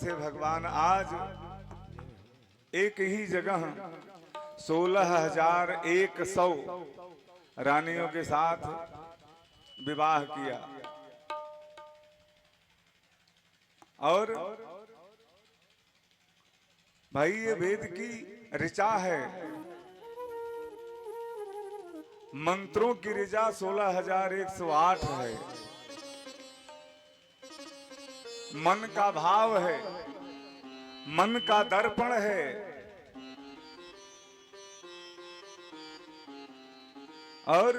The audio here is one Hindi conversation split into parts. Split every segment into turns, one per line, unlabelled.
से भगवान आज एक ही जगह 16,100 रानियों के साथ विवाह किया। और भाई ये वेद की ऋचा है, मंत्रों की ऋचा 16,108 है। मन का भाव है, मन का दर्पण है। और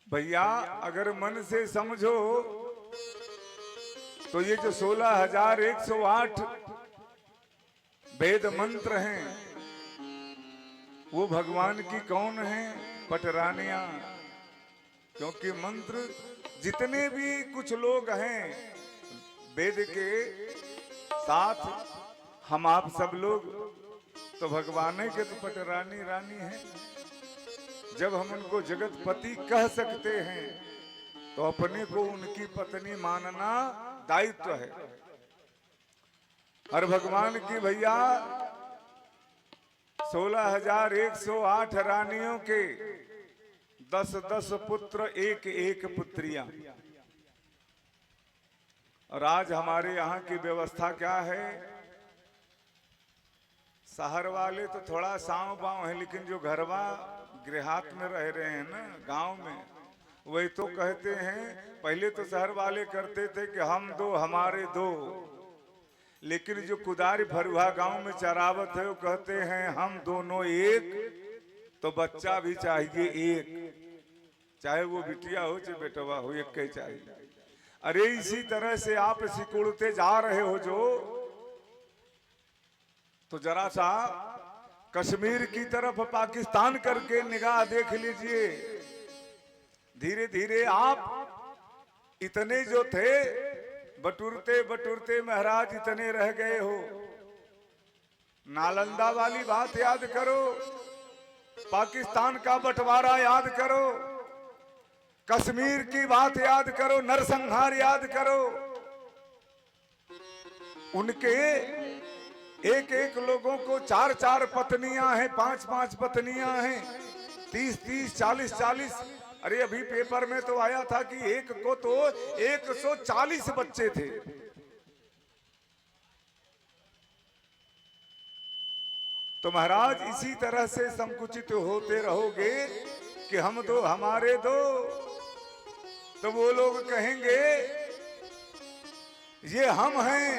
भैया अगर मन से समझो तो ये जो 16,108 वेद मंत्र हैं वो भगवान की कौन है? पटरानियां। क्योंकि मंत्र जितने भी कुछ लोग हैं वेद के साथ, हम आप सब लोग तो भगवान के तो पटरानी रानी हैं। जब हम उनको जगतपति कह सकते हैं तो अपने को उनकी पत्नी मानना दायित्व है। और भगवान की भैया 16,108 रानियों के 10-10 पुत्र, एक पुत्रियां। और आज हमारे यहाँ की व्यवस्था क्या है? शहर वाले तो थोड़ा साव बाव है, लेकिन जो घरवा गृहात में रह रहे हैं ना, गांव में, वही तो कहते हैं। पहले तो शहर वाले करते थे कि हम दो हमारे दो, लेकिन जो कुदारी भरुआ गांव में चरावत है वो कहते हैं हम दोनों एक, तो बच्चा भी चाहिए एक, चाहे वो बिटिया हो चाहे बेटवा हो, एक के चाहिए। अरे इसी तरह से आप सिकुड़ते जा रहे हो जो, तो जरा सा कश्मीर की तरफ पाकिस्तान करके निगाह देख लीजिए। धीरे धीरे आप इतने जो थे बटुरते बटुरते महाराज इतने रह गए हो। नालंदा वाली बात याद करो, पाकिस्तान का बंटवारा याद करो, कश्मीर की बात याद करो, नरसंहार याद करो। उनके एक एक लोगों को 4-4 पत्नियां हैं, 5-5 पत्नियां हैं, 30-30, 40-40। अरे अभी पेपर में तो आया था कि एक को तो 140 बच्चे थे। तो महाराज इसी तरह से संकुचित होते रहोगे कि हम दो हमारे दो, तो वो लोग कहेंगे ये हम हैं,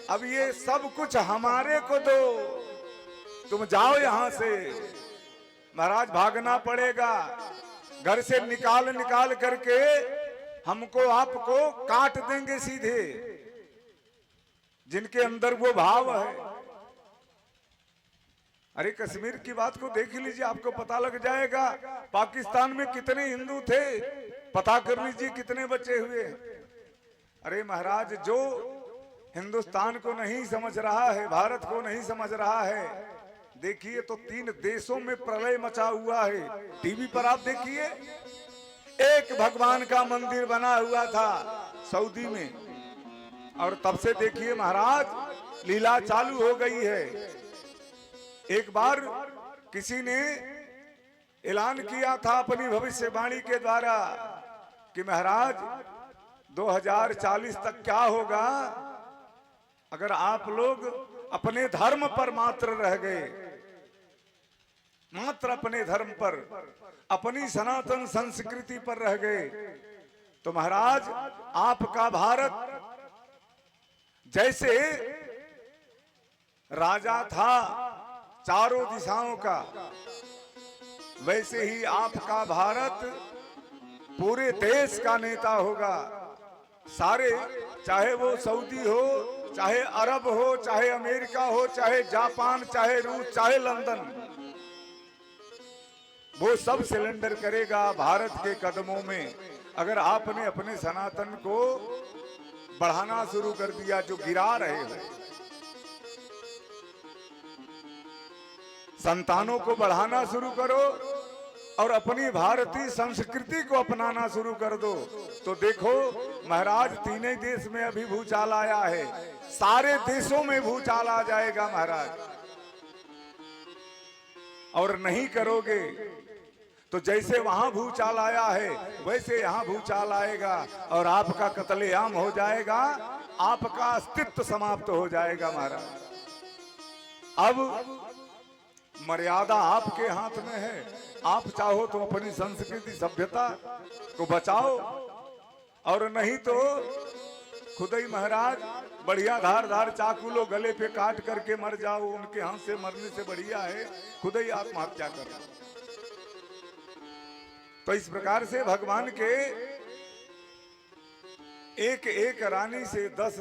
अब ये सब कुछ हमारे को दो, तुम जाओ यहां से। महाराज भागना पड़ेगा, घर से निकाल निकाल करके हमको आपको काट देंगे सीधे, जिनके अंदर वो भाव है। अरे कश्मीर की बात को देख लीजिए, आपको पता लग जाएगा पाकिस्तान में कितने हिंदू थे, पता कर लीजिए कितने बचे हुए। अरे महाराज जो हिंदुस्तान को नहीं समझ रहा है, भारत को नहीं समझ रहा है, देखिए तो 3 देशों में प्रलय मचा हुआ है। टीवी पर आप देखिए, एक भगवान का मंदिर बना हुआ था सऊदी में, और तब से देखिए महाराज लीला चालू हो गई है। एक बार किसी ने ऐलान किया था अपनी भविष्यवाणी के द्वारा कि महाराज 2040 तक क्या होगा अगर आप लोग अपने धर्म पर मात्र रह गए, मात्र अपने धर्म पर, अपनी सनातन संस्कृति पर रह गए। तो महाराज आपका भारत जैसे राजा था चारों दिशाओं का, वैसे ही आपका भारत पूरे देश का नेता होगा। सारे, चाहे वो सऊदी हो, चाहे अरब हो, चाहे अमेरिका हो, चाहे जापान, चाहे रूस, चाहे लंदन, वो सब सिलेंडर करेगा भारत के कदमों में। अगर आपने अपने सनातन को बढ़ाना शुरू कर दिया, जो गिरा रहे हो, संतानों को बढ़ाना शुरू करो, और अपनी भारतीय संस्कृति को अपनाना शुरू कर दो, तो देखो महाराज तीनों देश में अभी भूचाल आया है, सारे देशों में भूचाल आ जाएगा महाराज। और नहीं करोगे तो जैसे वहां भूचाल आया है वैसे यहां भूचाल आएगा और आपका कत्लेआम हो जाएगा, आपका अस्तित्व समाप्त हो जाएगा महाराज। अब मर्यादा आपके हाथ में है, आप चाहो तो अपनी संस्कृति सभ्यता को बचाओ, और नहीं तो खुद ही महाराज बढ़िया धारदार चाकू लो गले पे काट करके मर जाओ, उनके हाथ से मरने से बढ़िया है खुद ही आत्महत्या करना। तो इस प्रकार से भगवान के एक एक रानी से 10